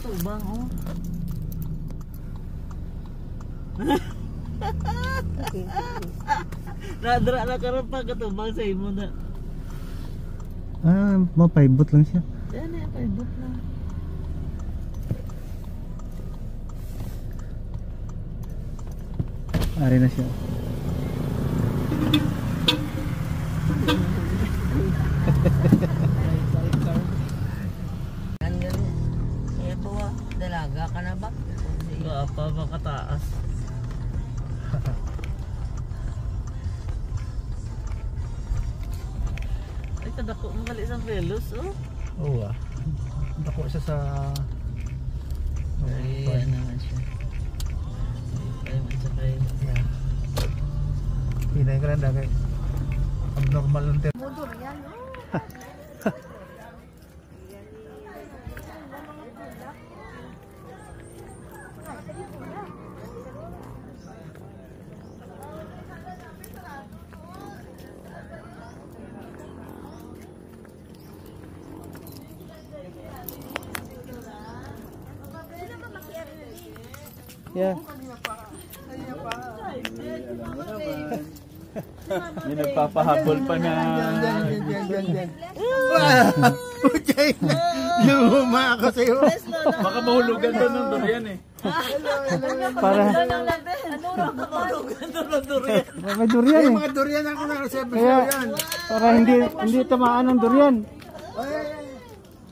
katubang, oh. Okay. Nadra na karon pa katubang sa imo na. Ah, mapaibot lang siya. Yan na, paibot lang. Ari na siya. Ito dalaga ka na ba? Apa makataas. Ay, kadako mo kali isang pelos, oh. Oo ah. Dako siya sa... Ay, ano naman siya. Ay, magsakay. Yeah. Hinay ka lang dagay. Abnormal lang tayo. Motor yan, oh. Yeah. May nagpapahabol pa na. Okay. Luma ako sa'yo. Baka mahulugan doon ng durian eh. Para... May durian eh. Mga durian ako na sa Kaya, para hindi tamaan ng durian.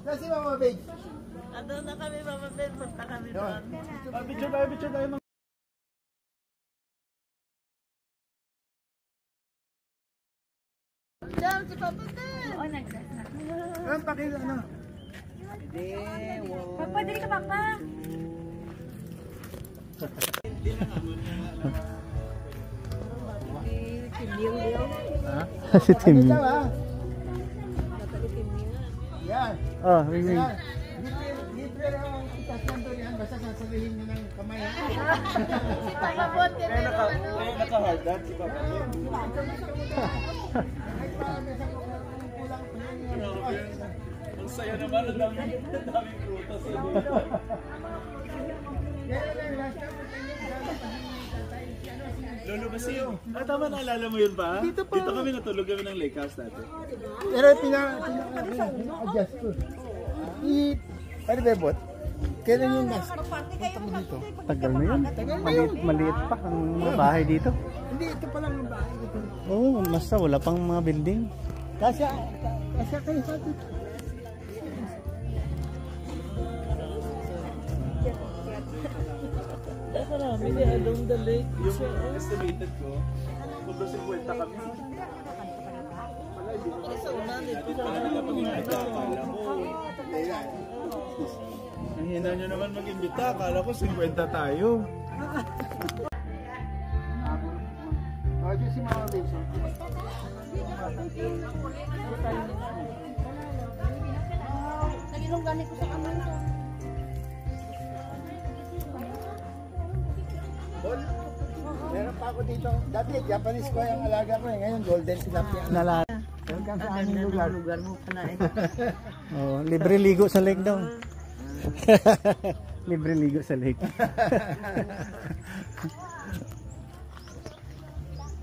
Kasi Mama Big. Ano na kami, Mama Ben, punta kami doon. Picture tayo. Diyan, si Papa Ben. Oh, nag-dress na. Ano pakita ano? Papa, dali ka, Papa. Si Timmy. Yan. Oh, ring. Libre lang ang itas ng durian. Basta sasabihin nyo ng kamay. Kaya naka-hard hat si Papa. Ang saya naman, ang daming prutas. Lolo Basio. Tama, naalala mo yun ba? Dito kami natulog kami ng lake house dati. Pero pina-adjust ko. Pwede ba bot? Kailan yung last? Punta mo dito. Tagal na yun. Maliit pa ang mga bahay dito. Hindi, ito pa lang ang bahay. Oo, basta wala pang mga building. Kasya kayo sa atin. Marami ni along the lake. Yung estimated ko, kung 50 kami. Sa una, dito sa Akala mo. Ang hina nyo naman mag-imbita. Akala ko 50 tayo. O, dyan si Mama Big. Nagilong gani ko sa kamay ko. Meron pa ako dito. Dati Japanese ko yung alaga ko eh. Ngayon golden tilapia. Nalat. Hanggang sa aming lugar. lugar mo pa na eh. Oh, libre ligo sa lake daw. Libre ligo sa lake.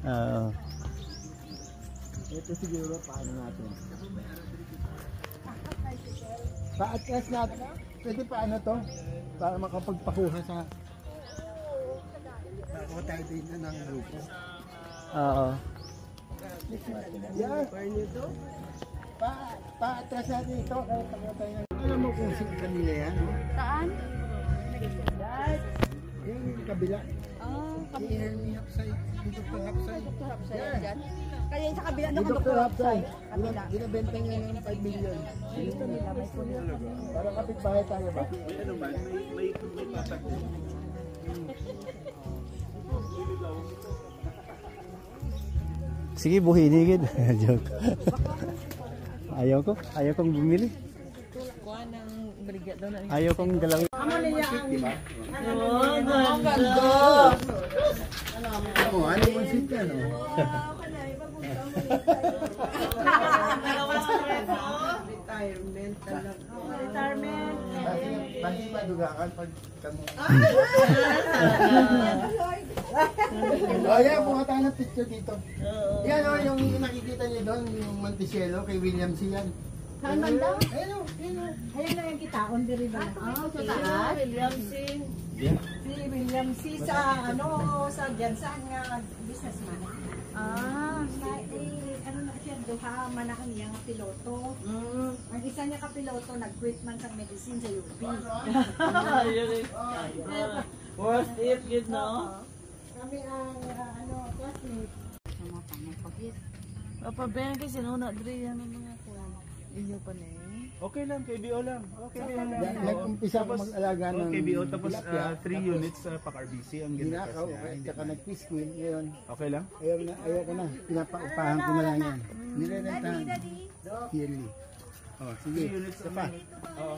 Oo. Ito siguro paano natin. Pa-atras natin. Pwede paano to? Para makapagpakuha sa... Nakakuha tayo dito ng grupo. Oo. Yeah. Pa-atras natin ito. Kaya pagka tayo ng... Alam mo kung sino kanila yan? Saan? Yung kabila. Oh, Si Hermie Hapsay. Si Dr. Hapsay. Dr. Hapsay Yeah. dyan. Kaya yung sa kabila, Si doon ka Dr. Hapsay. Kabila. Ginabenta niya ng 5 million. Dito nila, may puno. Para kapitbahay tayo ba? May ano man, may patak. Sige, buhinigid. Joke. Ayaw kong bumili. Kuha ng brigya doon na. Ayaw kong galawin. Oh, ganda! Oo, ano yung seat ka, no? Retirement talaga. Retirement. Basi madugakan pag kamo. Oh, yan, buka tayo ng picture dito. Yan o, yung nakikita niyo doon, yung Montecielo kay William C. yan. Saan man daw? Ayun o, ayun o. Ayan na yung kitaon diri ba? Sa taas? William C. Si William C. sa sa Jansan nga businessman. Ano na siya, duha man ang iyang piloto. Ang isa niya ka-piloto, nag-quit man sa medicine sa UP. Worst if, you know. Kami ang classmate. Sama pa may pagit. Papa Ben, kasi sinuna diri yan ang mga kuwan. Inyo pa na Okay lang, KBO lang. Okay lang. Nag-umpisa ko mag-alaga ng KBO, tapos tilapia, 3 units sa Pac-RBC ang Ginakaw, ginakas niya. tsaka nag-fish meal. Ngayon, Okay lang? ayaw ko na. Pinapaupahan ko na lang yan. Nirerentahan. Yearly. Oh, sige. 3 units Isa ang pa. Oo.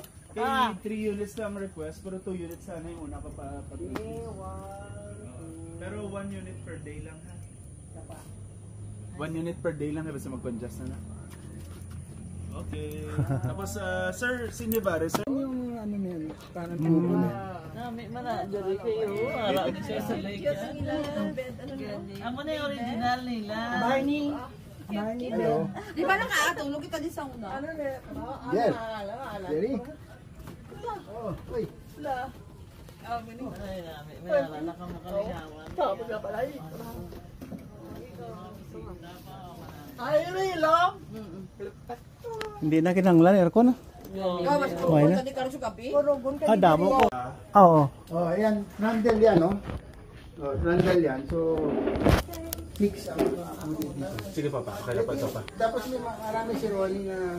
3 units lang request, pero 2 units sana yung una pa. Pero 1 unit per day lang ha. 1 unit per day lang basta mag-conjust na. Okay. Tapos sir, sino ba? Sir? Yung ano na yan, parang tubo na. Nami mana diri kayo. Ara siya sa lake. Amo na yung original nila. Barney. Hello. Di ba nakakatulog kita di sa una? Jer. Jerry. Oh, uy. Ay, nami. May na ka makaligawan. Tapos na pala. Ay, rilo. Hindi na kinanglan aircon. Why na? Tadi karo sa gabi? Damo ko. Oo. Oh, ayan, Randall yan, no? Oh, Randall yan. So, fix ang dito. Sige pa. Kaya pa pa. Tapos may marami si Ronnie na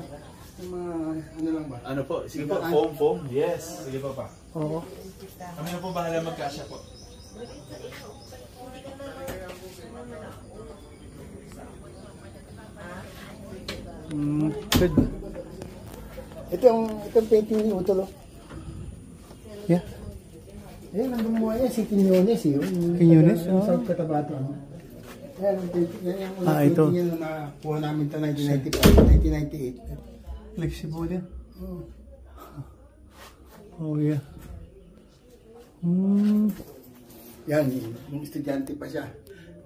yung mga ano lang ba? Ano po? Sige po, foam. Yes. Sige pa. Oo. Kami na po bahala magkasya po. Good. Itong painting ni Utol, oh. Yeah. Ayan, ang gumawa niya, si Quiñones, eh. Quiñones, Yung oh. South Cotabato, ano. Ayan, ang painting, yan yung unang Ito. painting yan na nakuha namin ito 1995, 1998. Flexible yan. Oh. Oh, yeah. Yan, yung estudyante pa siya.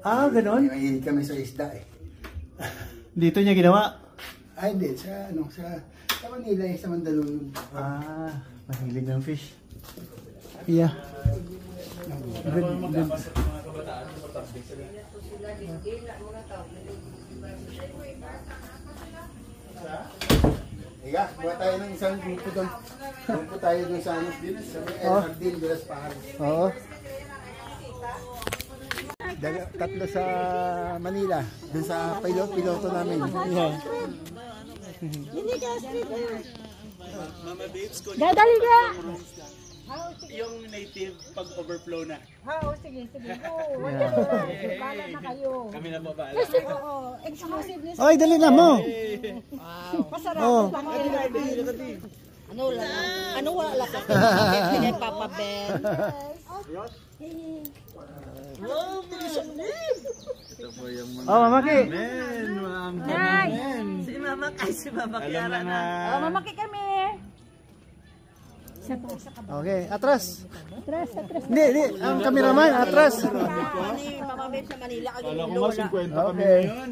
Ganon? Mahilig kami sa isda, eh. Dito niya ginawa? Hindi, sa Manila, sa Mandaluyong. Mahilig ng fish. Yeah. Good. Higa, buha tayo ng isang grupo doon. Doon po tayo doon sa ano, sa El Jardín de las Pajares. Oo. Tatlo sa Manila, doon sa piloto namin. Yeah. Mama babes ko. Dadali ka! Yung native pag overflow na. Sige. Bala na kayo. Kami na po bahala. Oo, exclusive ni Ay, dali na mo. Masarap. Oh. Ano wala lang kasi kay Papa Ben. Mamaki. Si Mama kay si Mama Alam na nga. Mamaki kami. Okay, atras. Hindi. Ang cameraman, atras. Ni Mama Ben sa Manila kag Alam ko nga 50 kami Okay. ngayon.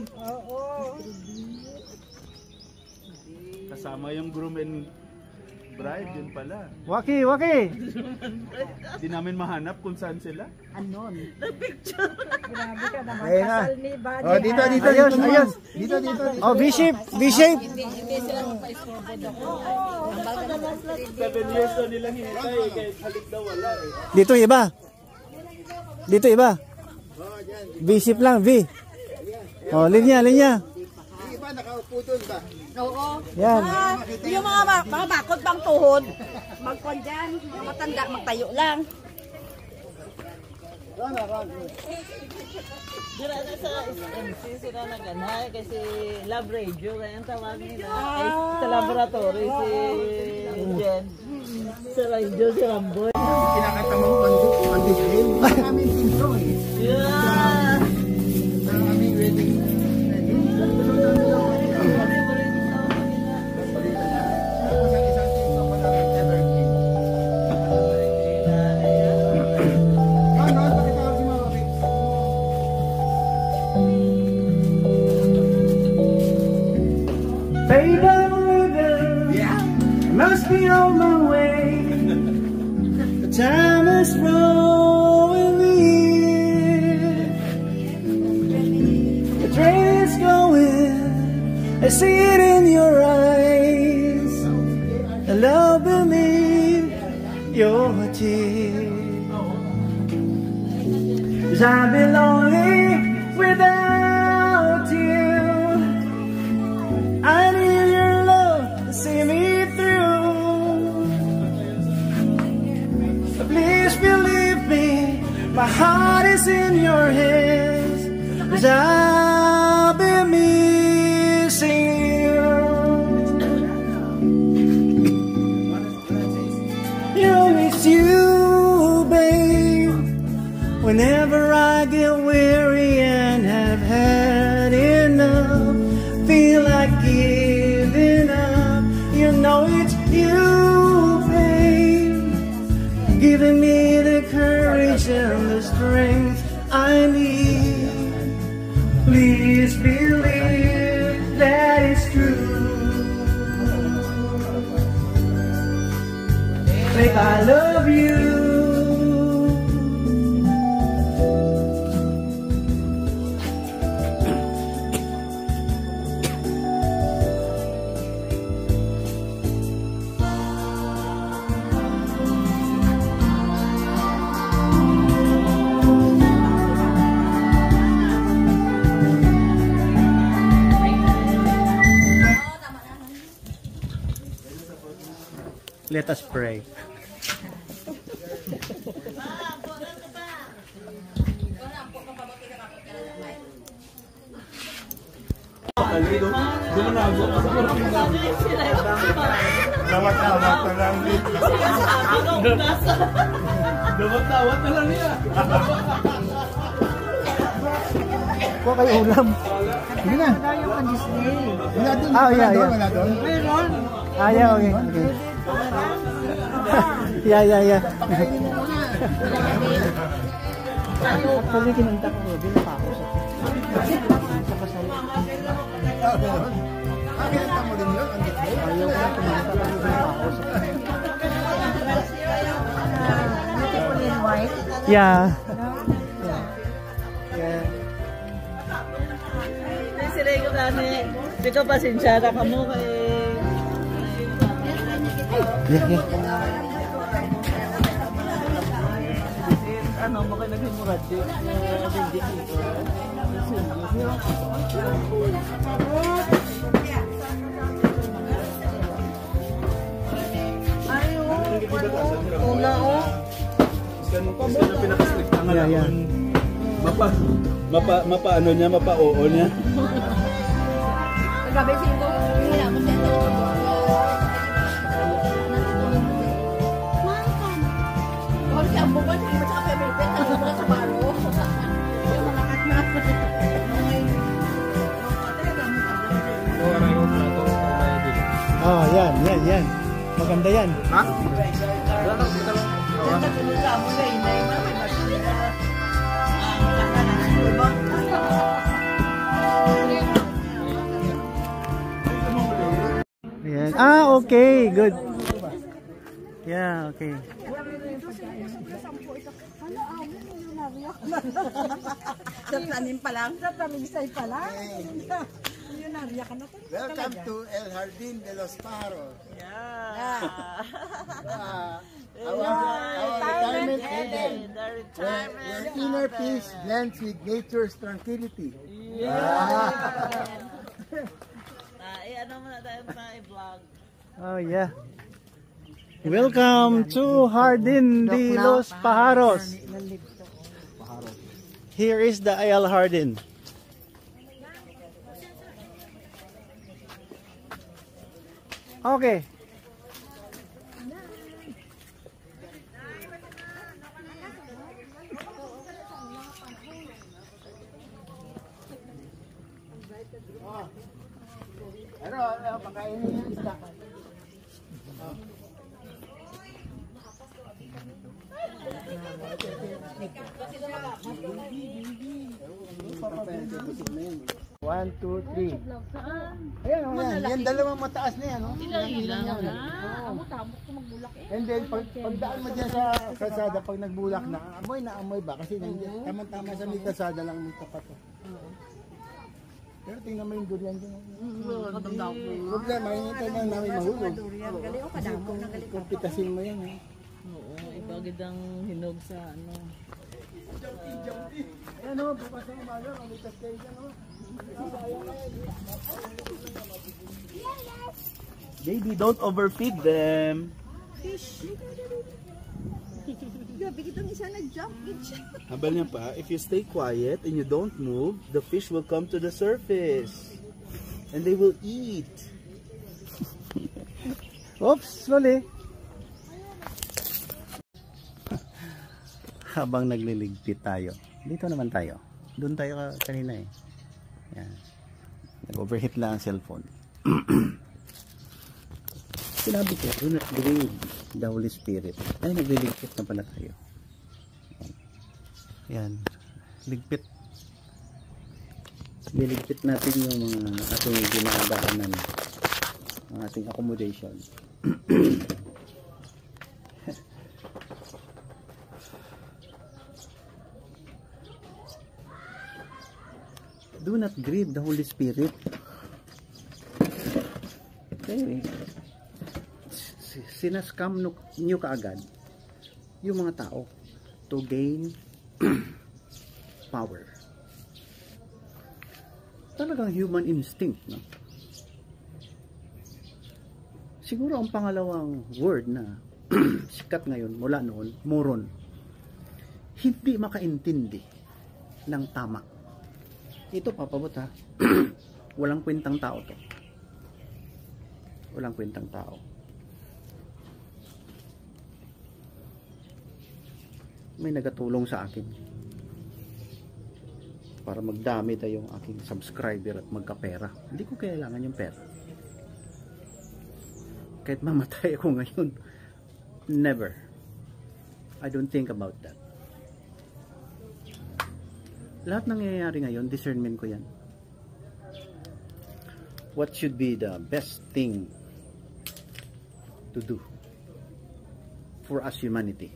Kasama yung groom and bride, yun pala. Waki. Di namin mahanap kung saan sila. Grabe ka naman. Ayun na. Kasal ni Buddy. Oh, dito. Ayos. Dito. Oh, V-shape. hindi sila magpa-isforward ako. Ang bagal na 7 years na nilang hinintay, kahit halik daw wala eh. Dito iba. V-shape lang, V. Oh, linya. Yung iba, nakaupo doon ba? Oo. Yan. Yung mga bakod pang tuhod, magkon dyan. Yung matanda, magtayo lang. Dira na sa MC sila naganay kasi lab radio kaya ang tawag nila. Ay, sa laboratory si Jen. Sa radio si Ramboy. Kinakanta mo on this day. Ang aming intro, eh. Yeah! Ang aming wedding. Tapos ang isang intro pa namin, Evergreen. is rolling in. The train is going, I see it in your eyes. The love beneath your tears. 'Cause I've been lonely without you. I need your love to see me through. Please believe me, my heart is in your hands. 'Cause I'll be missing you. It's you, babe. Whenever I get weary and have had enough, feel like giving up, you know it's you, babe, giving me the courage and the strength I need. Please believe that it's true. Babe, I love you. Let us pray. Tawat-tawat na lang dito. Dawat-dawat na lang niya. Kuha kayo ulam. Sige na. Wala doon. Yeah. Wala doon. Yeah, okay. Yeah. Actually, kinunta ko, Robin, pa ako sa kasal. Kinanta mo rin yun? Ayaw ko na kumanta kasi pa ako sa Beautiful in white. Yeah. Sila ko kani, di ko pasensyada ka mo kay... Yeah. Ano mo kayo naghimurat din? Hindi dito. Una o. Kasi na pinaka-strict ang Yeah. Mapa ano niya, mapa oo niya. Pagkabesin ko. Hindi ako dito. Kasi ang buwan, hindi mo sa kapemete. Kasi mo sa baro. Yung malakat na. Oh, yan. Maganda yan. Ha? Ayan. Okay, good. Yeah, okay. Sa tanim pa lang. Sa tamisay pala. Yun na, riyak ka na to. Welcome to El Jardín de los Pájaros. Our retirement haven, where inner peace blends with nature's tranquility. Ano mo na tayo pa i-vlog? Oh, yeah. Welcome to Jardín de los Pájaros. Here is the El Jardín. Okay. Ano, pakainin niya isda. 1, 2, 3. Ayan, oh, yan. Yan, dalawang mataas na yan. Oh. Ilang. And then, pagdaan mo dyan sa kalsada, pag nagbulak na, amoy na amoy ba? Kasi nandiyan, tama-tama sa may kalsada lang may tapat. Pero tingnan mo yung durian dyan. Problema, hinintay na namin mahulog. Kumpitasin mo yan. Oo, ibagid ang hinog sa ano. Ayan o, bukas na umaga, kamitas kayo dyan o. Baby, don't overfeed them. Gabi kitang isa nag-jump. Habal niya pa, if you stay quiet and you don't move, the fish will come to the surface. And they will eat. Oops, mali. Habang nagliligpit tayo, dito naman tayo. Doon tayo kanina eh. Yan. Nag-overheat lang ang cellphone. Sinabi ko, do not grieve the Holy Spirit. Ay, nagliligpit na pala tayo. Yan. Ligpit. Liligpit natin yung mga ating ginagaanan. Ang ating accommodation. Do not grieve the Holy Spirit. Okay. Sinascam nyo kaagad yung mga tao to gain power. Talagang human instinct, no? Siguro ang pangalawang word na sikat ngayon mula noon, moron. Hindi makaintindi ng tama. Ito papabot ha. Walang kwentang tao to. Walang kwentang tao. May nagatulong sa akin para magdami tayong aking subscriber at magkapera. Hindi ko kailangan yung pera. Kahit mamatay ako ngayon, never. I don't think about that. Lahat nangyayari ngayon, discernment ko yan. What should be the best thing to do for us humanity,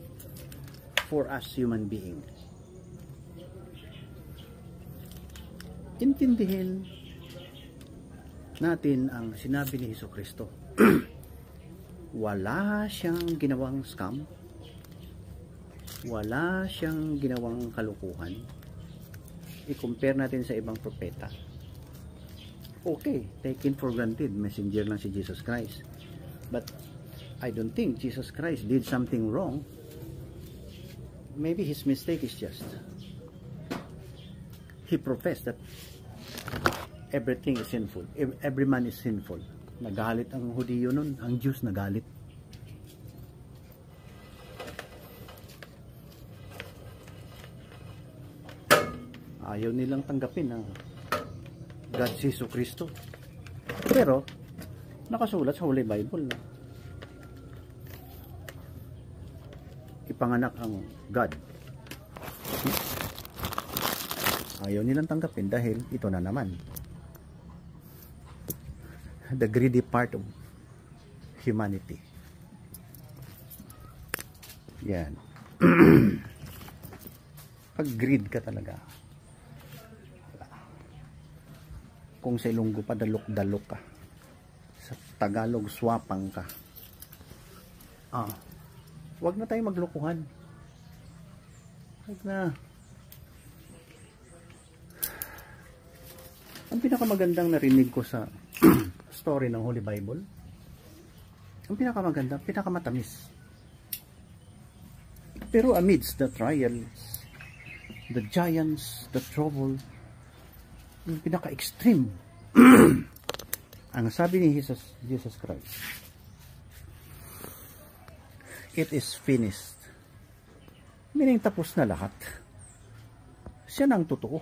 for us human being? Intindihin natin ang sinabi ni Jesucristo. Wala siyang ginawang scam, wala siyang ginawang kalukuhan. I-compare natin sa ibang propeta. Okay, taken for granted, messenger lang si Jesus Christ. But I don't think Jesus Christ did something wrong. Maybe his mistake is just he professed that everything is sinful. Every man is sinful. Nagalit ang Hudiyo nun, ang Jews nagalit. Ayaw nilang tanggapin na God si Jesucristo. Pero nakasulat sa Holy Bible na ipanganak ang God. Ayaw nilang tanggapin dahil ito na naman, the greedy part of humanity. Yan. Pag greed ka talaga, kung sa Ilonggo pa dalok-dalok ka, sa Tagalog swapang ka, wag na tayo maglokohan. Wag na. Ang pinakamagandang narinig ko sa story ng Holy Bible, ang pinakamaganda, pinakamatamis. Pero amidst the trials, the giants, the trouble, yung pinaka-extreme, ang sabi ni Jesus Christ, it is finished. Meaning tapos na lahat. Siya na ang totoo.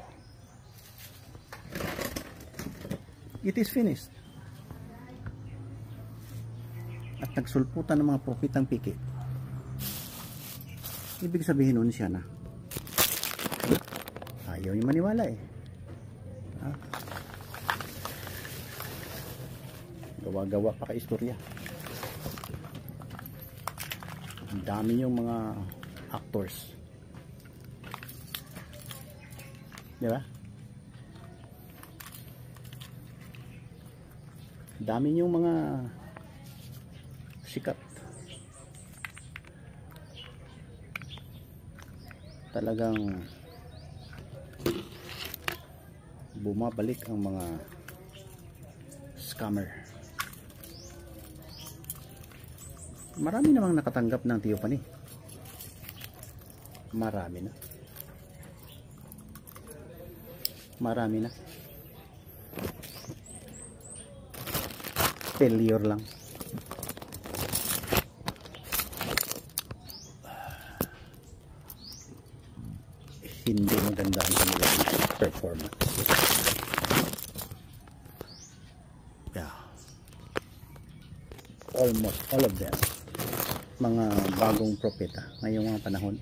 It is finished. At nagsulputan ng mga propetang piki. Ibig sabihin nun siya na. Ayaw niya maniwala eh. gawa-gawa pa ka-istorya. Ang dami yung mga actors, di ba? Dami yung mga sikat. Talagang bumabalik ang mga scammer. Marami namang nakatanggap ng Theophany. Marami na. Failure lang. Hindi maganda ang kanilang performance. Yeah. Almost all of them, mga bagong propeta ngayong mga panahon,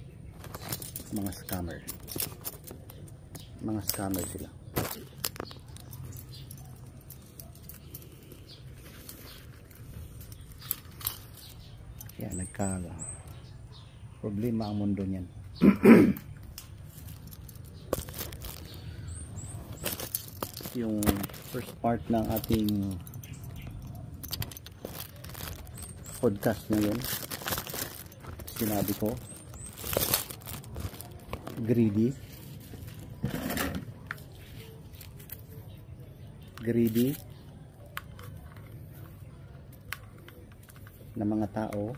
mga scammer sila. Kaya nagka problema ang mundo niyan. Yung first part ng ating podcast ngayon, sinabi ko, greedy na mga tao.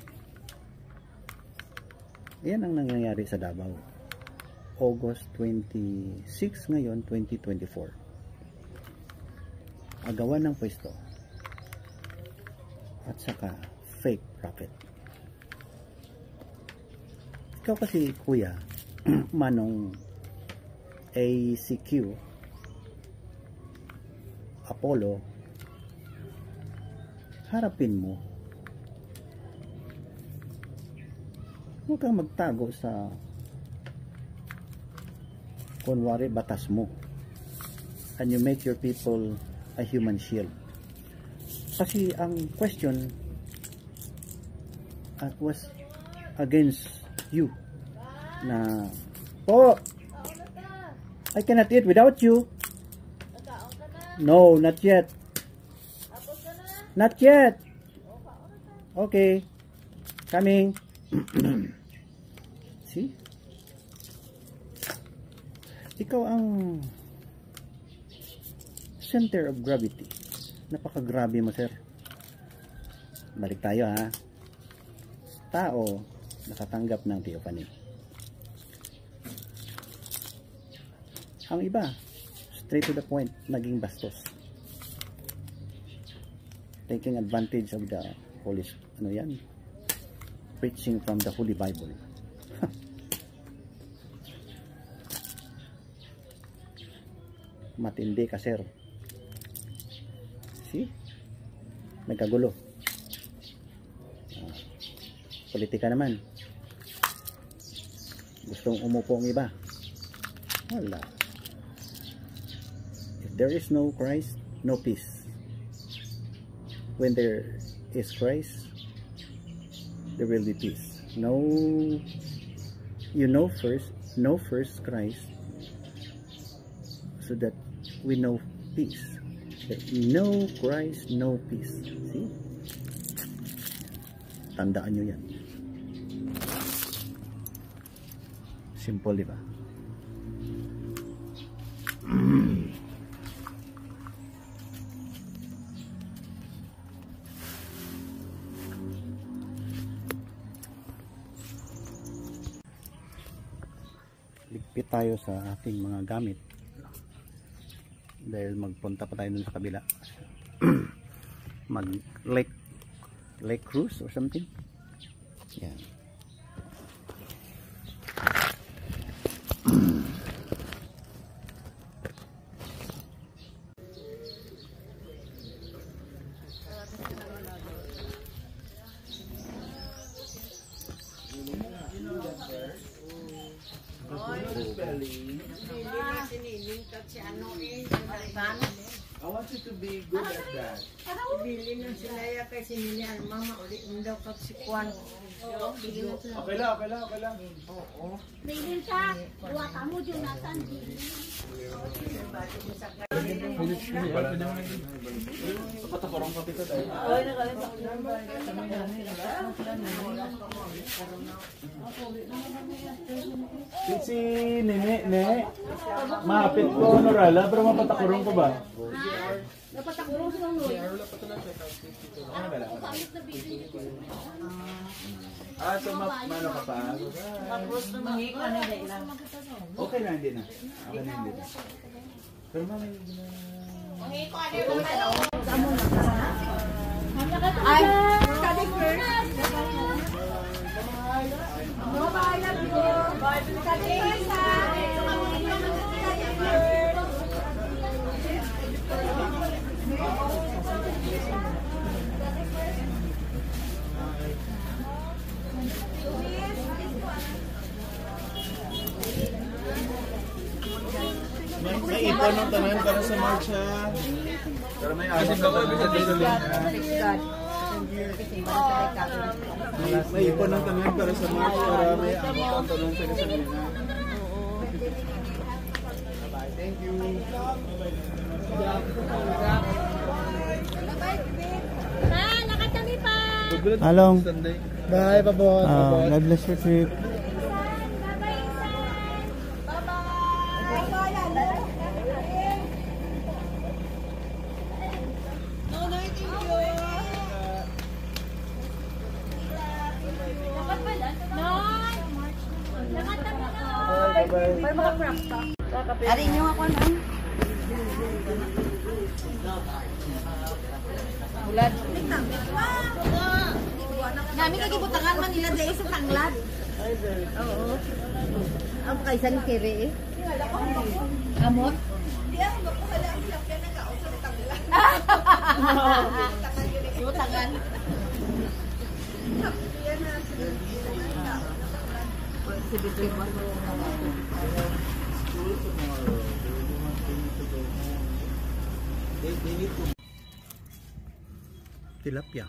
Yan ang nangyayari sa Davao. August 26 ngayon, 2024. Agawan ng pwesto at saka fake prophet. Ikaw kasi, kuya, manong ACQ, Apollo, harapin mo. Huwag kang magtago sa kunwari batas mo, and you make your people a human shield. Kasi ang question was against you na po, I cannot eat without you. No, not yet. Not yet. Okay, coming. See? Ikaw ang center of gravity. Napakagrabe mo, sir. Balik tayo, ha. Tao nakatanggap ng Theophany. Ang iba, straight to the point, naging bastos. Taking advantage of the Holy, preaching from the Holy Bible. Matindi ka, sir. See? Nagkagulo. Politika naman. Gustong umupo ang iba. Wala. If there is no Christ, no peace. When there is Christ, there will be peace. No, know first Christ, so that we know peace. No Christ, no peace. See? Tandaan nyo yan. Simple, di ba? Ligpit tayo sa ating mga gamit dahil magpunta pa tayo dun sa kabila. Mag lake cruise or something. Yeah. I want you to be good at that. Bili na sila ya kay sinilihan. Mama, ulit mo daw kag si Kwan. Bili na sila. Okay lang, okay lang, okay lang. Bilin ka, buwata mo, Jonathan. Patakorong ka kita tayo. Ay, nakalimutan ko. Si Nene, mahapit ko Norala, pero mapatakorong ko ba? Napatakulong sila nun. So mano ka pa? Tapos na mahika na lang. Okay na, hindi na. Okay na, hindi na. Pero mami, Ay, study first. Bye, love you. Study first, ha? Study first. may ipon ng tanan para sa March ha. Pero may asin ka ba sa may ipon ng tanan para sa March para may asin ang tanan sa gasolina. Thank you. Ma, nakatabi pa. Along. Bye, Babot. God bless your trip. May mga cracks pa. Ari nyo ako na. Bulad. Nami kagibutangan man nila dahil sa tanglad. Oo. Ang kaysa ni Kere eh. Amot? Hindi ako magpahala ang siya nag-aot sa tanglad. Butangan. Tilapia.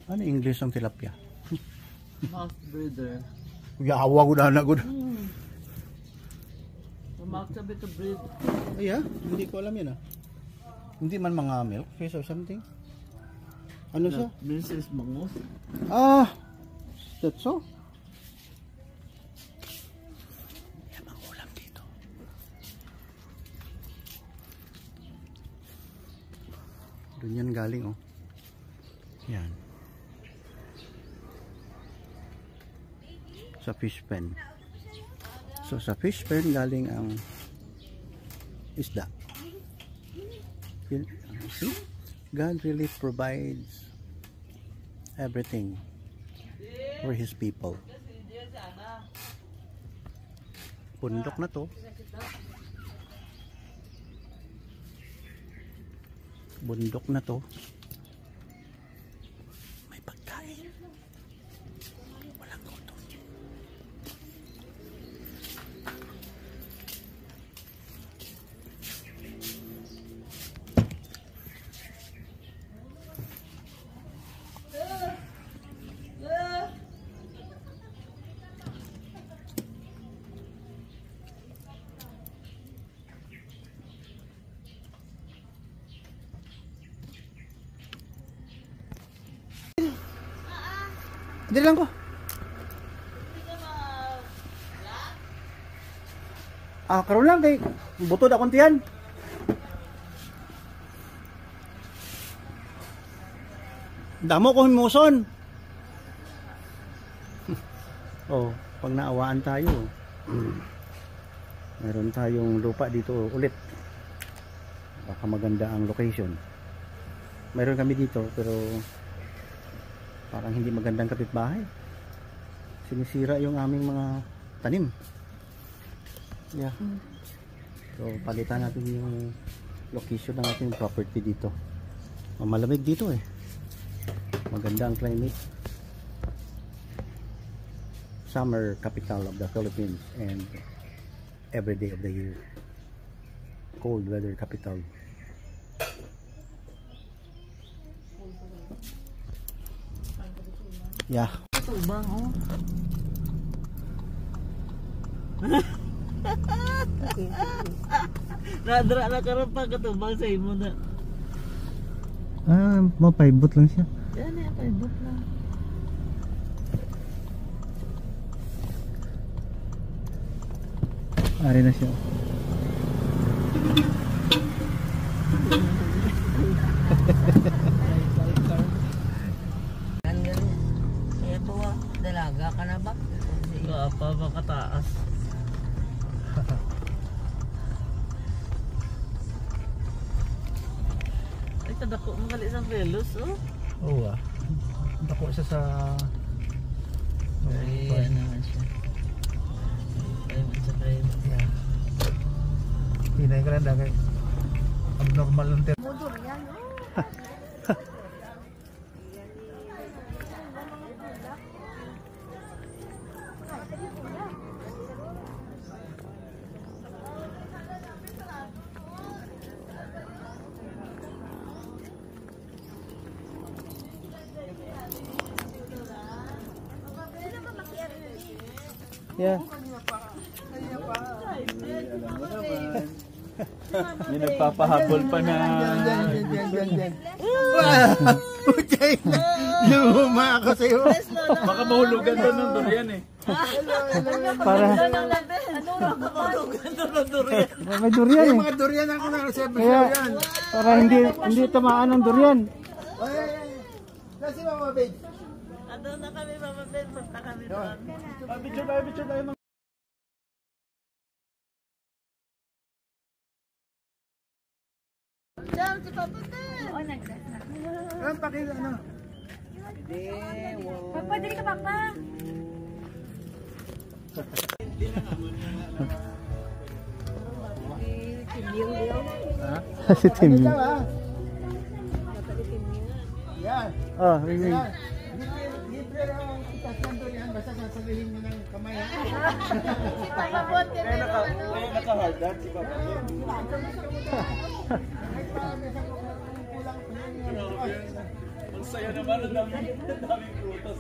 Ano English ang tilapia? Mouth breeder. Yawa ko na nagod. Mouth sabi to breed. Ay, hindi ko alam yan Hindi man mga milk fish or something. Ano siya? This is bangus. That's so? Yan ang ulam dito. Doon yan galing Yan. Sa fish pen. So sa fish pen galing ang isda. See? God really provides everything for His people. Bundok na to. Bundok na to. May pagkain. Walang gutom. Dili lang ko. Karon lang kay butod akong tiyan. Damo ko himuson. Pag naawaan tayo. Meron tayong lupa dito ulit. Baka maganda ang location. Meron kami dito pero parang hindi magandang kapitbahay. Sinisira yung aming mga tanim. Yeah. So palitan natin yung location ng ating property dito. Malamig dito Maganda ang climate. Summer capital of the Philippines and every day of the year. Cold weather capital Yeah. Tubang, oh. Nadra na karon pa katubang sa imo na. Mapaibot lang siya. Yan na, paibot lang. Ari na siya. Ito dalaga ka na ba? Apa makataas. Ay, kadako mo gali sa pelos, oh. Oo Dako siya sa... Ay, ano naman siya. Ay, mansakay. Yeah. Pinay ka lang dagay. Abnormal lang tayo. Yeah. May nagpapahabol pa na. Yan. Putay na. Luma ako sa'yo. Baka mahulugan doon ng durian eh. Para... May durian May eh. mga durian ako na kasi Kaya, yan. para hindi tamaan ng durian. Ay. Kasi Mama Babe. Ano na kami, Mama Ben, punta kami doon. Picture tayo. Diyan, si Papa Ben. Oo, nag-set na. Ano pakita ano? Papa, dali ka, Papa. Si Tim. Ikaw ah. Yan. Oh, Yan. Libre ang itas ng durian basta sasabihin mo ng kamay ha. Kaya naka-hard hat si Papa. Ang saya naman, ang daming prutas.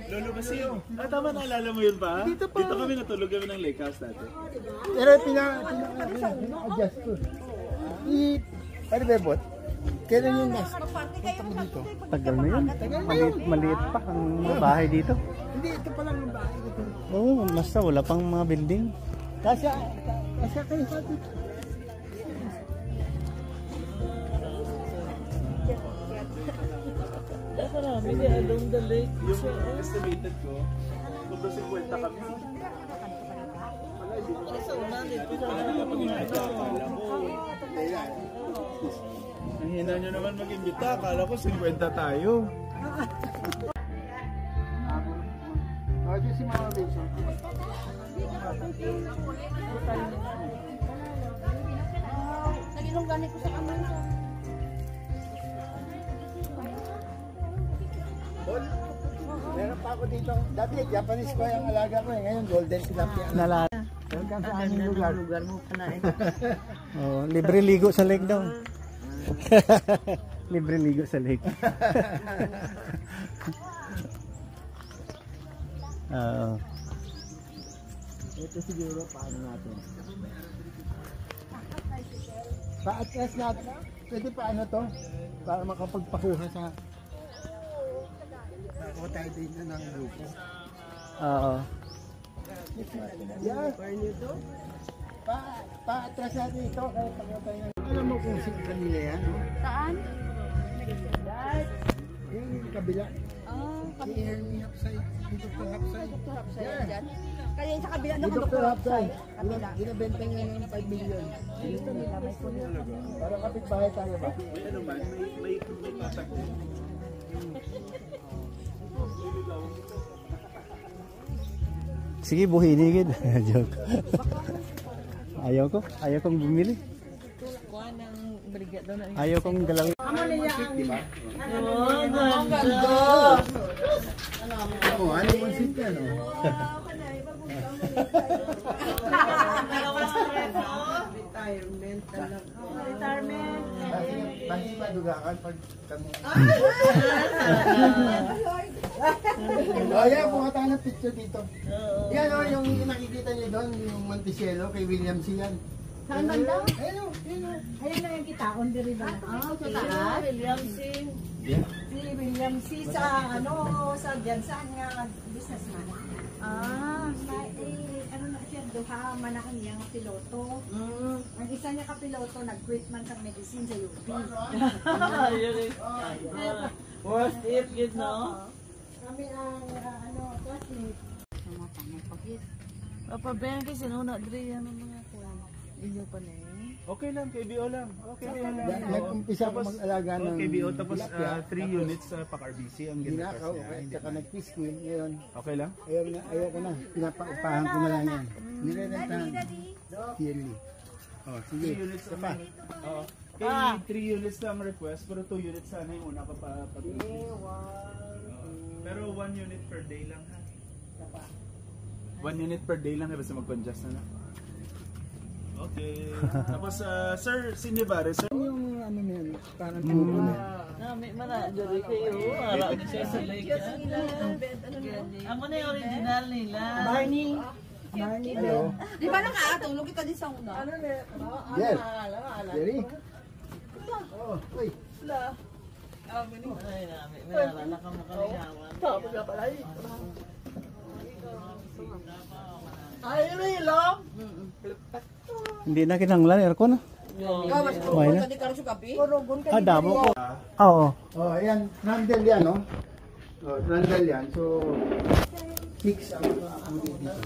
Lolo Basil, tama naalala mo yun ba? Dito kami natulog kami ng lake house dati. Pero pina-adjust ko. Ano ba bot? Kailan yung mas? Punta mo dito. Tagal na yun. Maliit pa ang bahay dito. Hindi, ito pa lang ang bahay dito. Oo, basta wala pang mga building. Kasya kayo sa dito. Marami di along the lake. Yung estimated ko, kung 50 kami. Sa una, dito sa Ang hina nyo naman mag-imbita, akala ko 50 tayo. Ito si Mama Babe. Nagilong ganit ko sa kamay ko. Meron pa ako dito. Dati Japanese ko yung alaga ko eh. Ngayon golden tilapia. Nalat. Welcome sa aming lugar. lugar mo pa na eh. Oh, libre ligo sa lake daw. Libre ligo sa lake. Ito siguro paano natin. Pa-atras natin. Pwede paano to? Para makapagpakuha sa... Ako tayo dito ng grupo. Oo. Yeah. Pa-atras natin ito. Kaya pagkatay na. Alam mo kung sino kanila yan? Saan? Yung kabila. Si Hermie Hapsay. Dito sa Hapsay. Yeah. Kaya sa kabila Si doon Dr. Hapsay. Kabila. Ginabenta niya ng 5 million. Gusto nila may puno. Para kapitbahay tayo ba? May ano man, may tatag din. Sige, buhinigid. Joke. Ayaw kong bumili. Kuha ng brigada na. Ayaw kong galawin. Oh, ganda! Oh, ano yung sit yan, oh? Retirement talaga. Retirement. Basi madugakan pag kami. Yan, kuha tayo ng picture dito. Yan o, yung nakikita niyo doon, yung Montecielo kay William C. yan. Saan banda? Ayun o, ayun o. Ayan na yung kita, on the river. Sa taas. William C. Si William C. sa ano, sa dyan, saan nga businessman. Ano na siya, duha man ang iyang piloto. Ang isa niya ka-piloto, nag-quit man sa medicine sa UP. Worst it, you know? Kami ang classmate. Papa Ben, kasi nuna dre yan ang mga kuwan. Inyo pa na Okay lang, KBO lang. Okay lang. Nag-umpisa ko mag-alaga ng KBO tapos 3 units sa PAC-RBC ang ginagawa ginakaw, niya. tsaka nag-piskin, ngayon. Okay lang? Ayaw ko na, pinapaupahan ko na lang yan. Nire-rentahan. Yearly. Oh, sige. 3 units Isa ang pa. Oo. Kaya 3 units lang request, pero 2 units sana yung una papatuloy. Pero 1 unit per day lang ha. 1 unit per day lang basta mag-conjust na. Okay. Tapos sir, sinibare sir. Yung ano na yan, parang tubo na. Nami mana diri kayo. Ara siya sa lake. Amo na yung original nila. Barney. Hello. Di ba nakakatulog kita din sa una? Yes. Jerry. Oh, uy. Ay, nami. Nalala ka mo kaligawan. Tapos na pala eh. Ay, Rilo! Hindi na kinanglan aircon. Ikaw, mas Okay na. ka di ka rin sa gabi? Damo ko. Oo. Oh, ayan, trundle yan, no? Oh, trundle yan. So, fix ang dito.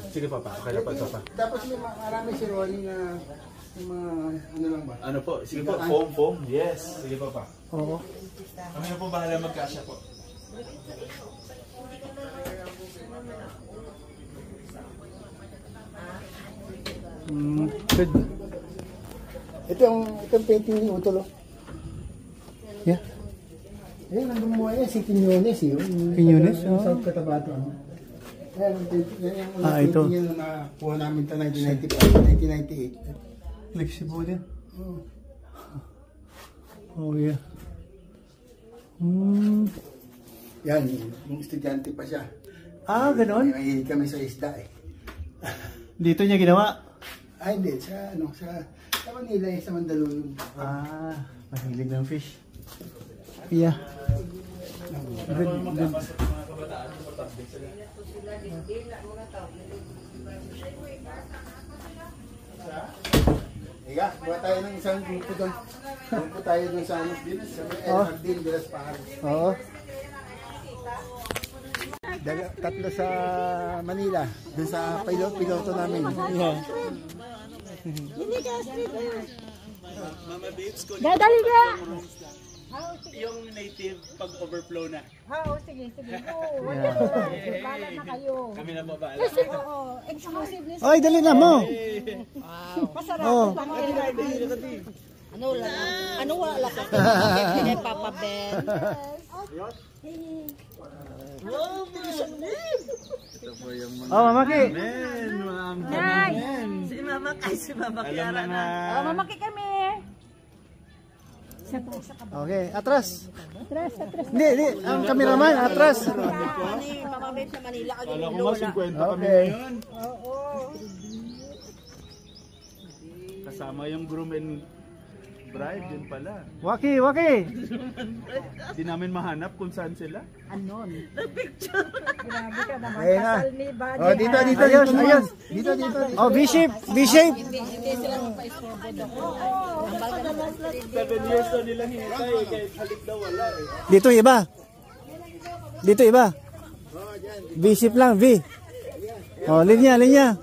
Sige papa, okay na pa. Tapos may marami si Ronnie na yung mga ano lang ba? Ano po? Sige po, foam. Yes. Sige papa. Oo. Kami na po bahala magkasya po. Good. Itong painting ni Utol. Yeah. Eh, nandun mo yan, si Quiñones, eh. Quiñones, Yung oh. South Cotabato. Ayan, yan yung Ito. painting yung nakuha namin ito 1995, 1998. Flexible din. Oh. Oh yeah. Yan, yung estudyante pa siya. Ah, ganon? Mahilig kami sa isda, eh. Dito niya ginawa. Ay, hindi. Sa Manila, sa Mandaluyong. Ah, mahilig ng fish. Yeah. Good. Ika, buha tayo ng isang grupo doon. Grupo tayo doon sa ano, sa Ardil, Vilas Pahares. Oo. Tatlo sa Manila, doon sa piloto namin. Yeah. Mama Babes, kung Dadali ka! yung native pag overflow na. Oo, sige. Oo, wala na kayo. Kami na po bahala. Oo, exclusive list. Oy, dali na mo. Masarap Oh. lang. Ano wala ka? Kaya Papa Ben. Oh, Mamaki. Men, ma'am. Si Mama Kay, si Mama Kay. Alam na nga. Mamaki kami. Okay, atras. Hindi, ang cameraman, atras. Ni Mama Ben sa Manila. Kala ko nga 50 kami Okay. ngayon. Kasama yung groom and bride, yun pala. Waki. Di namin mahanap kung saan sila. Grabe ka naman. Ayun na. Kasal ni Buddy. Oh, dito. Ayos. Dito. Oh, V-shape. 7 years na nila hinintay, kahit halik daw wala eh. Dito iba. V-shape lang, V. Oh, linya. Yung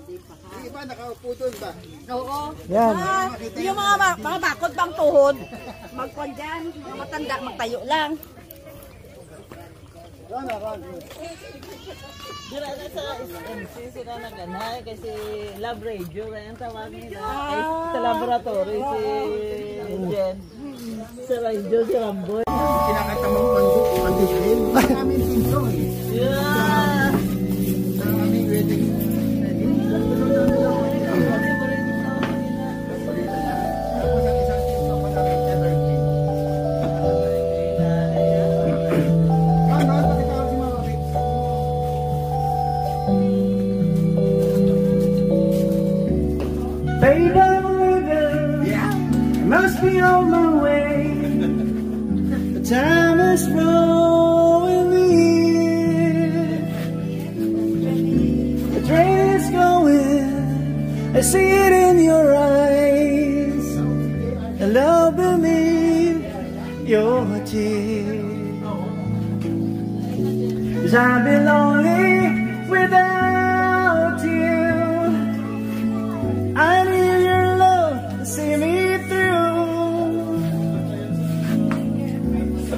iba, nakaupo doon ba? Oo. Yan. Yung mga bakod bang tuhod. Magkwan dyan. Mga matanda, magtayo lang. Dira na sa SMC sila naganay kasi lab radio kaya ang tawag nila. Ay, sa laboratory si Jen. Sa radio si Ramboy. Kinakanta mo condition. Kami pinto. Yeah! Kami wedding. 'cause I'd be lonely without you. I need your love to see me through.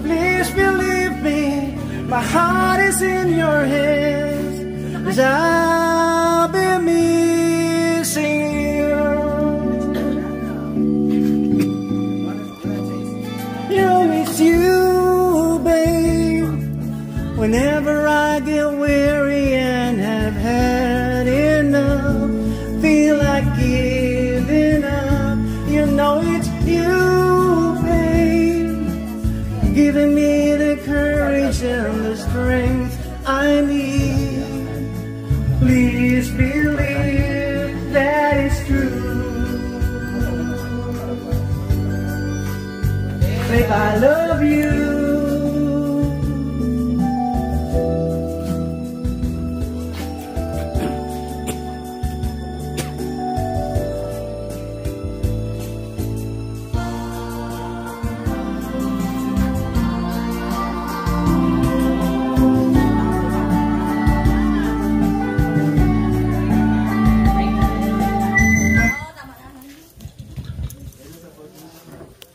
Please believe me, my heart is in your hands, 'cause I'll be missing you. You'll miss you, babe. Whenever I get weary and have had enough, feel like giving up, you know it's you, babe, giving me the courage and the strength I need. Please believe that it's true. Babe, I love you.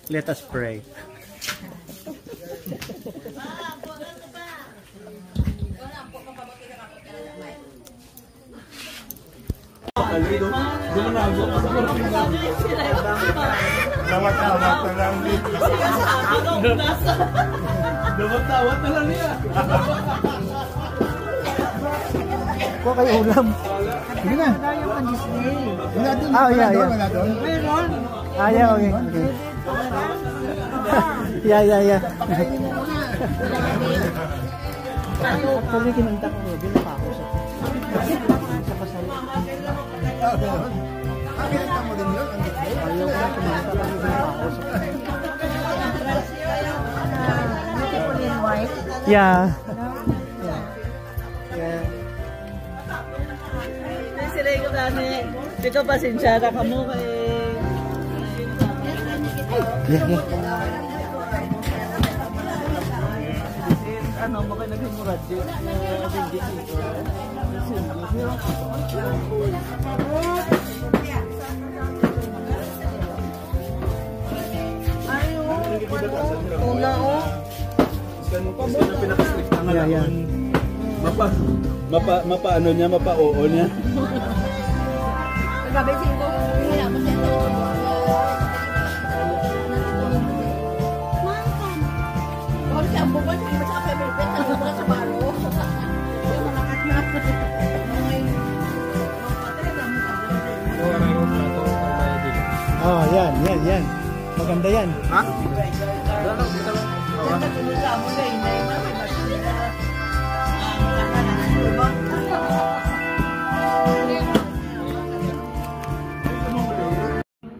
Let us pray. Tawat-tawat na lang dito. Tawat na lang niya. Kuha kayo ulam. Sige na. Wala doon. Yeah. Wala doon. Yeah, okay. Yeah. Sabi kinunta ko, Robin, pa ako sa kasal. Kinunta mo din yun? Ayaw ko na kumanta kami pa ako sa Yeah. Sila ko dami. Ito pasensyara ka mo kay... Yeah. Ano mo kayo nagmumurad din? Yeah. Mapa-ano niya, mapa-oo niya. Pagkabesin ko, wala mo siya ito. Kung siya ang bukod, hindi mo siya kapebelpet, ano mo sa baro. Yung malakas na. Oh, yan. Maganda yan. Ha?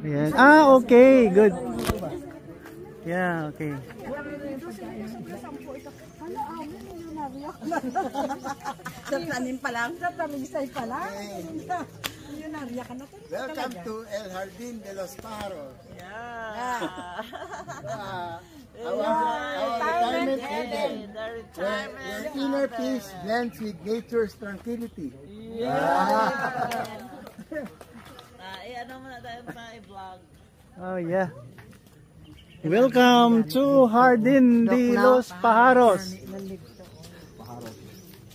Ayan. Okay, good. Yeah, okay. Sa tanim pa lang? Sa tamisay pa lang? Yun na, riyak ka na to. Welcome to El Jardín de los Pájaros. Our retirement haven, where inner peace blends with nature's tranquility. Ano mo na tayo pa i-vlog? Oh, yeah. Welcome to Jardín de los Pájaros.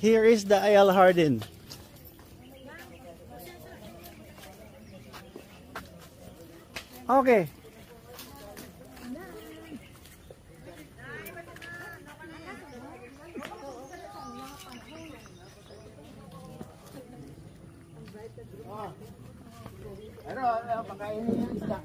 Here is the El Jardín. Okay. Pero, pakainin niya yung isda.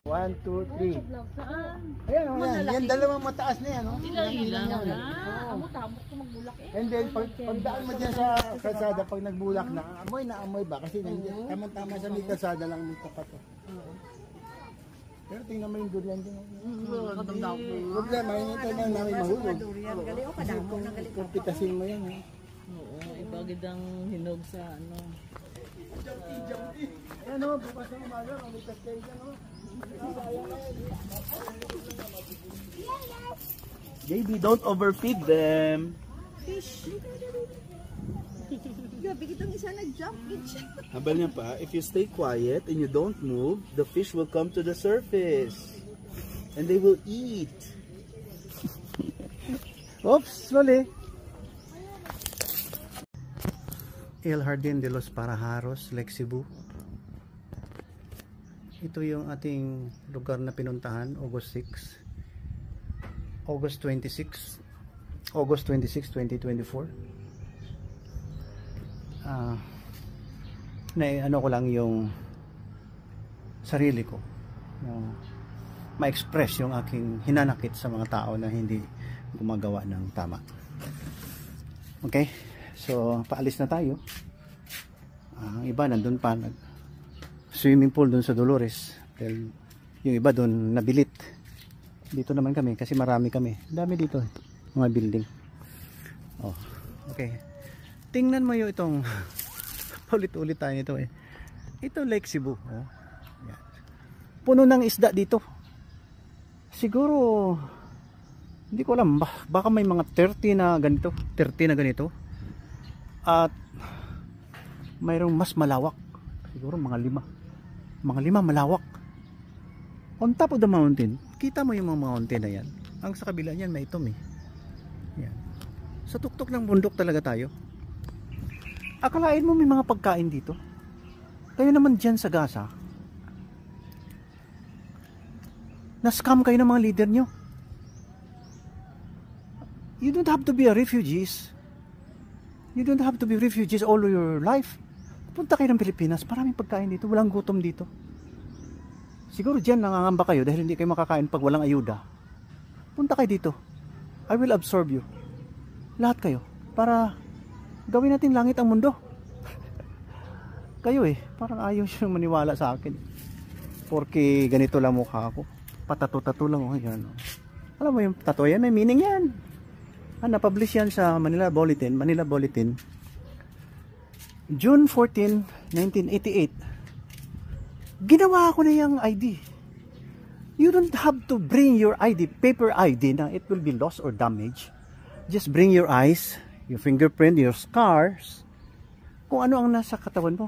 One, two, three. Ayan, yan dalawang mataas na yan, no? And then, pagdaan mo dyan sa kalsada, pag nagbulak na, amoy na amoy ba? Kasi tama-tama sa may kalsada lang yung tapat. Pero tingnan mo yung durian din. Problema, hinintay na namin mahulog. Kung pitasin mo yan. Oo, ibagid ang hinog sa ano. Ayan o, bukas ng umaga, kamitas kayo dyan o. Baby, don't overfeed them. Gabi kitang isa nag-jump. Habal niya pa, if you stay quiet and you don't move, the fish will come to the surface. And they will eat. Oops, slowly. El Jardín de los Pájaros, Lake Cebu. Ito yung ating lugar na pinuntahan, August 26, 2024. Ano ko lang yung sarili ko. Ma-express yung aking hinanakit sa mga tao na hindi gumagawa ng tama. Okay? So, paalis na tayo. Ang iba nandun pa, swimming pool dun sa Dolores. Dahil yung iba dun nabilit. Dito naman kami kasi marami kami. Dami dito, mga building. Oh, okay. Tingnan mo yung itong ulit-ulit tayo nito eh. Ito Lake Cebu. Oh. Yan. Puno ng isda dito. Siguro hindi ko alam, baka may mga 30 na ganito. At mayroong mas malawak. Siguro mga 5 malawak. On top of the mountain, kita mo yung mga mountain na yan. Ang sa kabila niyan may itom eh. Yan. Sa tuktok ng bundok talaga tayo. Akalain mo may mga pagkain dito. Kayo naman dyan sa Gaza, na-scam kayo ng mga leader nyo. You don't have to be a refugees. You don't have to be refugees all your life. Punta kayo ng Pilipinas, maraming pagkain dito, walang gutom dito. Siguro dyan nangangamba kayo dahil hindi kayo makakain pag walang ayuda. Punta kayo dito. I will absorb you. Lahat kayo. Para gawin natin langit ang mundo. Kayo parang ayaw siya maniwala sa akin. Porque ganito lang mukha ako. Patato-tato lang yan. Alam mo yung tato yan, may meaning yan. Na-publish yan sa Manila Bulletin. June 14, 1988. Ginawa ko na yung ID. You don't have to bring your ID, paper ID na it will be lost or damaged. Just bring your eyes, your fingerprint, your scars. Kung ano ang nasa katawan mo.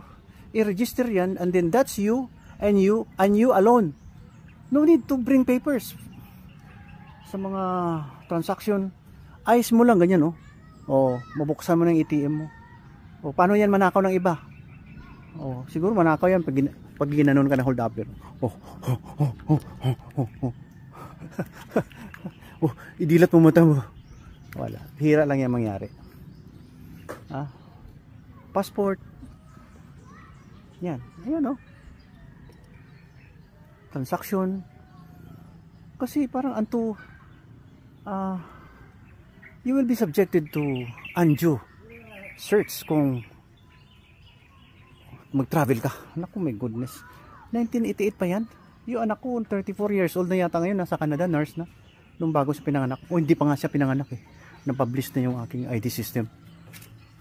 I-register yan and then that's you and you alone. No need to bring papers. Sa mga transaction, ayos mo lang ganyan o mabuksan mo ng ATM mo. O paano yan manakaw ng iba? O siguro manakaw yan pag ginanon ka ng hold upper. Idilat mo mata mo. Wala, hira lang yan mangyari. Passport. Yan, ayan transaction. Kasi parang you will be subjected to undue search kung mag-travel ka. Naku, my goodness. 1988 pa yan. Yung anak ko, 34 years old na yata ngayon, nasa Canada, nurse na. Nung bago siya pinanganak. O hindi pa nga siya pinanganak Napublish na yung aking ID system.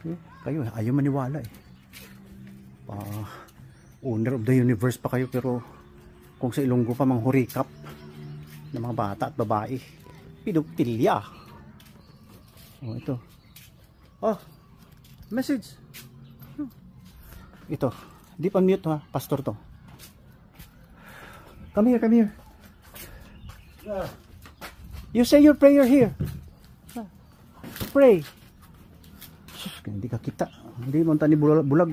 Okay? Kayo, ayaw maniwala owner of the universe pa kayo, pero kung sa Ilonggo pa mang hurikap ng mga bata at babae. Pedophilia. Ito. Message. Ito. Di pa mute pastor to. Come here. You say your prayer here. Pray. Sus, hindi ka kita. Hindi mo tani bulag.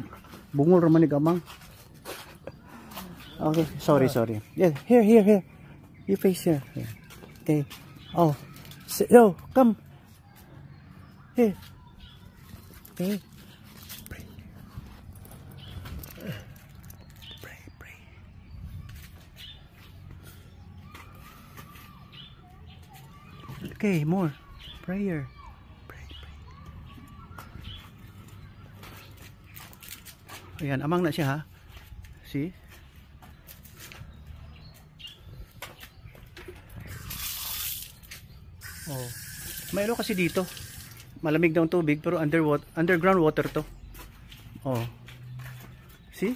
Bungol raman ni gamang. Okay, sorry. Yeah, here. You face here. Okay. Come. Here. Okay. Pray. Okay, more. Prayer. Pray. Ayan, amang na siya See? Mayroon kasi dito. Malamig daw ang tubig pero underground water to. See?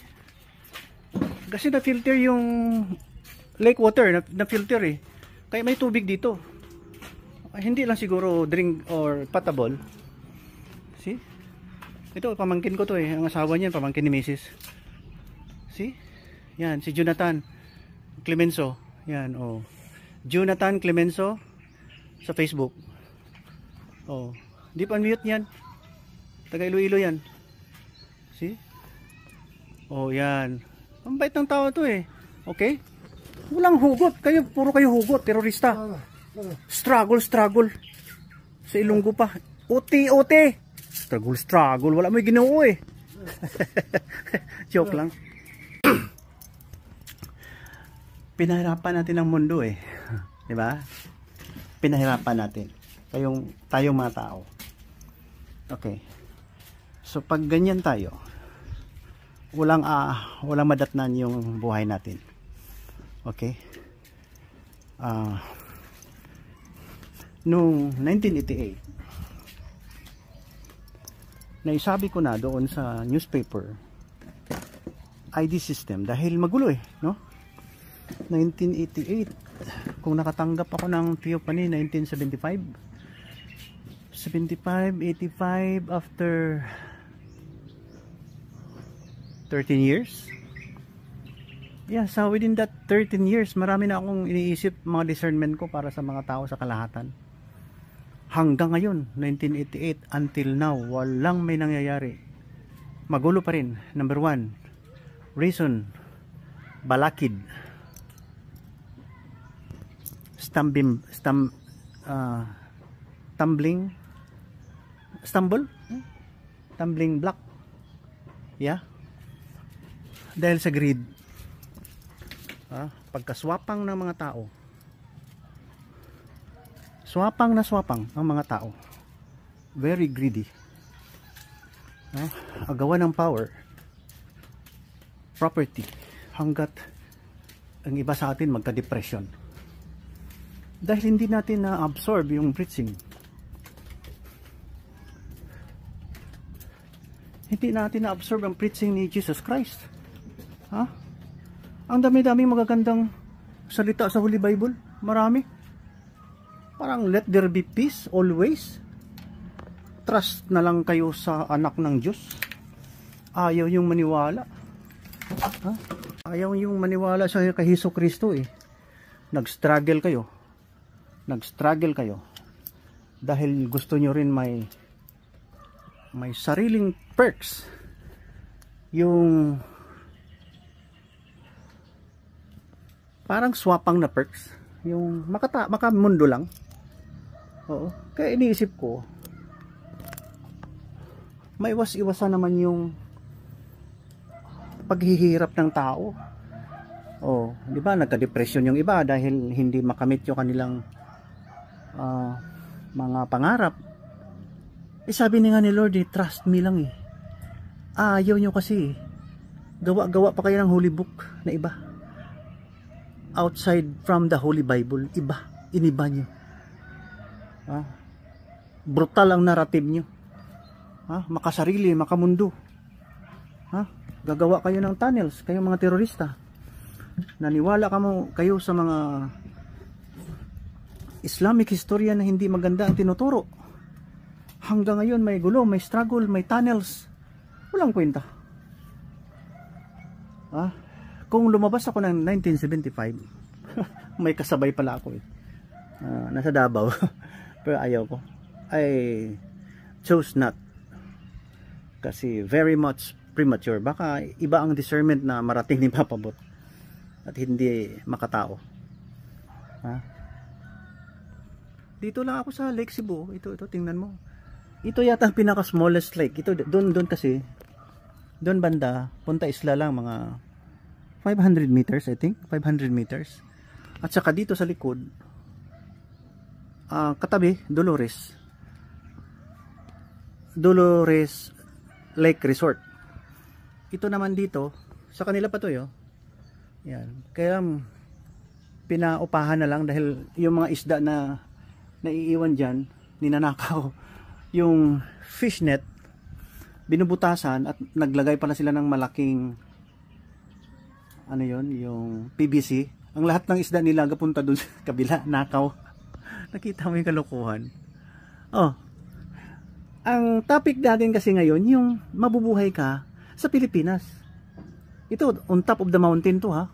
Kasi na-filter yung lake water, na-filter eh. Kaya may tubig dito. Hindi lang siguro drink or potable. See? Ito, pamangkin ko to eh. Ang asawa niyan, pamangkin ni Mrs. See? Yan, si Jonathan Clemenzo. Yan, oh. Jonathan Clemenzo sa Facebook. Oh. Di pa unmute yan. Taga Iloilo yan. See? Oh, yan. Ang bait ng tao to eh. Okay? Walang hugot. Kayo, puro kayo hugot. Terorista. Struggle. Sa Ilonggo pa. Uti. Struggle. Wala mo ginoo eh. Joke lang. Pinahirapan natin ang mundo eh. Diba? Pinahirapan natin. Tayong mga tao. Okay. So pag ganyan tayo, walang madatnan yung buhay natin. Okay? Noong 1988, naisabi ko na doon sa newspaper, ID system, dahil magulo eh, no? 1988, kung nakatanggap ako ng Theophany 1975, 85 after 13 years. Yeah, so within that 13 years, marami na akong iniisip mga discernment ko para sa mga tao sa kalahatan. Hanggang ngayon, 1988 until now, walang may nangyayari. Magulo pa rin. Number 1, reason, balakid, tumbling block. Yeah. Dahil sa greed. Pagkaswapang ng mga tao. Swapang ang mga tao. Very greedy. Agawan ng power, property, hanggat ang iba sa atin magka-depression. Dahil hindi natin na-absorb yung preaching. Hindi natin na-absorb ang preaching ni Jesus Christ. Ang dami-daming magagandang salita sa Holy Bible. Marami. Parang let there be peace always. Trust na lang kayo sa anak ng Diyos. Ayaw yung maniwala. Ayaw yung maniwala sa kay Hesus Kristo eh. Nag-struggle kayo. Dahil gusto nyo rin may sariling perks. Yung parang swapang na perks. Yung makamundo lang. Oo. Kaya iniisip ko, may iwas-iwasan naman yung paghihirap ng tao. Oh, di ba nagka-depression yung iba dahil hindi makamit yung kanilang mga pangarap. Sabi nga ni Lord, trust me lang eh. Ayaw nyo kasi gawa pa kayo ng holy book na iba. Outside from the Holy Bible, iniba nyo. Brutal ang narrative nyo. Makasarili, makamundo. Gagawa kayo ng tunnels, kayo mga terorista. Naniwala kayo sa mga Islamic historian na hindi maganda ang tinuturo. Hanggang ngayon may gulo, may struggle, may tunnels. Walang kwenta. Kung lumabas ako ng 1975, may kasabay pala ako eh. Nasa Davao. Pero ayaw ko. I chose not. Kasi very much premature. Baka iba ang discernment na marating ni Papabot. At hindi makatao. Dito lang ako sa Lake Cebu. Ito tingnan mo. Ito yata ang pinaka smallest lake. Ito doon kasi. Doon banda, Punta Isla lang mga 500 meters I think. 500 meters. At saka dito sa likod, katabi, Dolores Lake Resort. Ito naman dito, sa kanila pa to yo. Yan. Kaya pinaupahan na lang dahil yung mga isda na naiiwan dyan, ninanakaw yung fishnet, binubutasan at naglagay pala sila ng malaking ano yon, yung PVC. Ang lahat ng isda nila gapunta dun sa kabila, nakaw. Nakita mo yung kalokohan. Oh. Ang topic natin kasi ngayon, yung mabubuhay ka sa Pilipinas. Ito, on top of the mountain to, ha.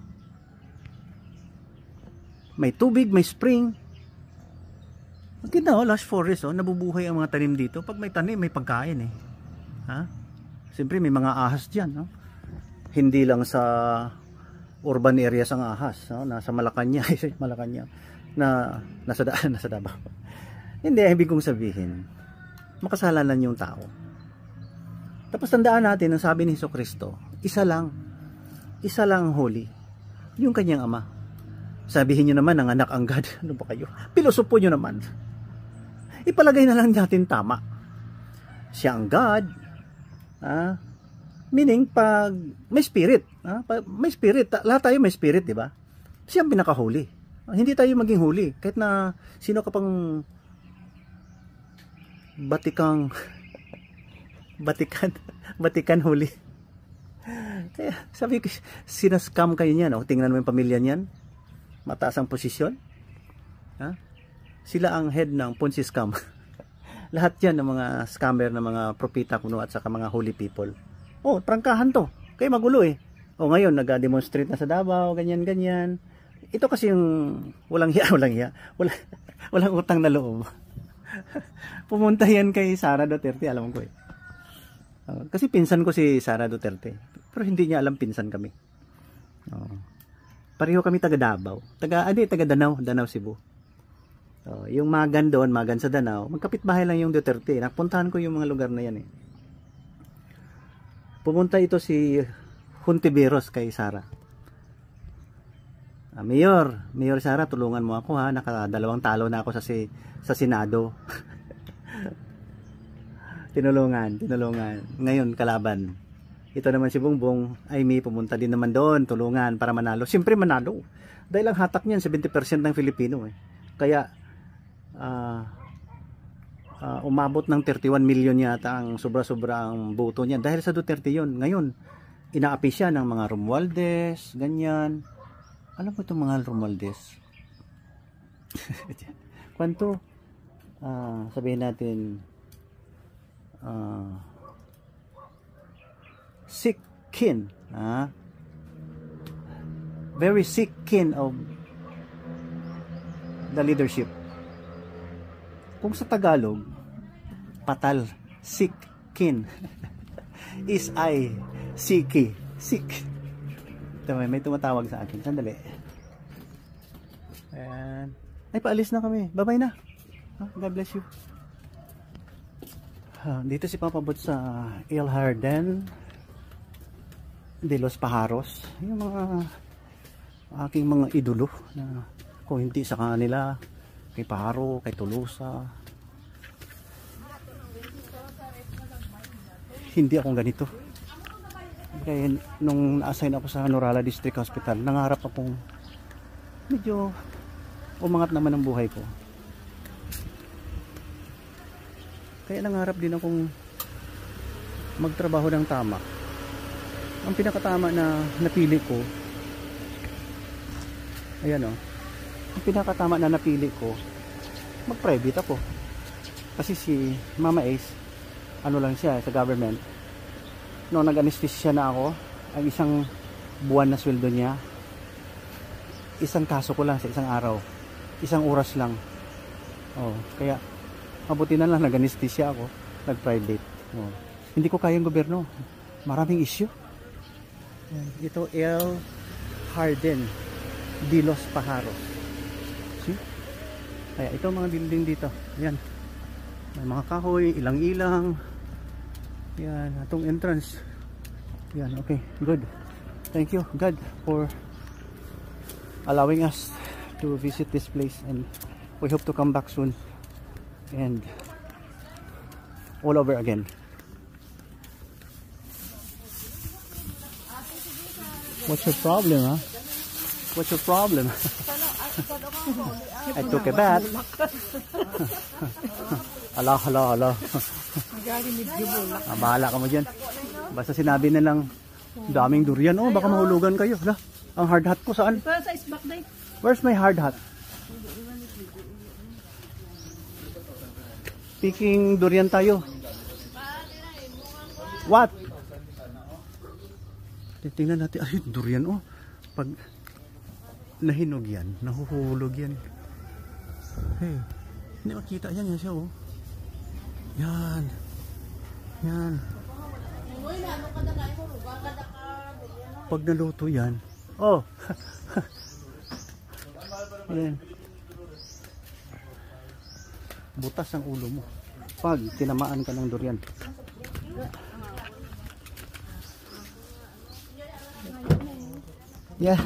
May tubig, may spring. Ang ganda, oh, lush forest, oh. Nabubuhay ang mga tanim dito. Pag may tanim, may pagkain, eh. Ha? Siyempre, may mga ahas dyan, no? Hindi lang sa urban areas ang ahas, no? Nasa Malacanang, na nasa Davao. Hindi, ibig kong sabihin, makasalanan yung tao. Tapos tandaan natin, ang sabi ni Jesucristo, isa lang ang holy, yung kanyang ama. Sabihin nyo naman, ang anak ang God. Ano ba kayo? Pilosopo nyo naman. Ipalagay na lang natin tama. Siya ang God. Meaning, pag may spirit. May spirit. Lahat tayo may spirit, di ba? Siya ang pinaka-holy. Hindi tayo maging holy. Kahit na sino ka pang Vatican holy. Kaya sabi ko, sinascam kayo niyan. Tingnan mo yung pamilya niyan. Mataas ang posisyon. Sila ang head ng Ponzi scam. Lahat yan ng mga scammer, ng mga propita kuno at saka mga holy people. Trangkahan to. Kaya magulo eh. Ngayon, nag-demonstrate na sa Davao, ganyan-ganyan. Ito kasi yung walang hiya. Walang utang na loob. Pumunta yan kay Sara Duterte, alam ko eh. Kasi pinsan ko si Sara Duterte. Pero hindi niya alam pinsan kami. Pareho kami taga Davao. Taga Danao, Cebu. Yung Magan doon, Magan sa Danao, magkapit-bahay lang yung Duterte. Napuntahan ko yung mga lugar na yan eh. Pumunta ito si Hontiveros kay Sara. Mayor Sara, tulungan mo ako ha. Nakadalawang talo na ako sa Senado. Tinulungan. Ngayon, kalaban. Ito naman si Bongbong, may pumunta din naman doon, tulungan para manalo. Siyempre manalo. Dahil ang hatak niyan, 70% ng Filipino eh. Kaya, umabot ng 31 million yata ang sobra-sobra ang boto niya. Dahil sa Duterte yun. Ngayon, inaapi siya ng mga Romualdez, ganyan. Alam mo itong mga Romualdez? Kwanto? Sabihin natin, sick kin. Very sick kin of the leadership. Kung sa Tagalog, patal, sick kin. Is I, siki, sick. May tumatawag sa akin. Sandali. Ayan. Paalis na kami. Bye-bye na. God bless you. Dito si Papa Bot sa El Jardín de los Pajaros. Yung mga aking mga idolo na kung hindi sa kanila, kay Pajaro, kay Tolosa. Hindi akong ganito. Kaya nung na-assign ako sa Norala District Hospital, nangarap akong medyo umangat naman ang buhay ko. Kaya nangarap din akong magtrabaho ng tama. Ang pinakatama na napili ko, ayan o, ang pinakatama na napili ko, mag-private ako. Kasi si Mama Ace, ano lang siya sa government. No, nag-anesthesia na ako, ang isang buwan na sweldo niya, isang kaso ko lang sa isang araw, isang oras lang. Kaya mabuti na lang nag-anesthesia ako, nag-private. Hindi ko kayang gobyerno, maraming issue. Ito El Jardín de los Pajaros. See? Kaya ito mga building dito, yan, may mga kahoy, ilang-ilang. Yan, atong entrance. Yan, okay, good. Thank you, God, for allowing us to visit this place, and we hope to come back soon and all over again. What's your problem, huh? What's your problem? I took a bath. Hala. Bahala ka mo dyan. Basta sinabi na lang Daming durian. Oh, baka mahulugan kayo. Hala, ang hard hat ko saan? Para sa isbak day. Where's my hard hat? Picking durian tayo. What? Titingnan natin. Ay, durian oh. Pag nahinog yan, nahuhulog yan. Hey, hindi makita yan yan siya oh. Yan. Yan. Pag naluto yan. Oh. Yan. Butas ang ulo mo pag tinamaan ka ng durian. Yeah.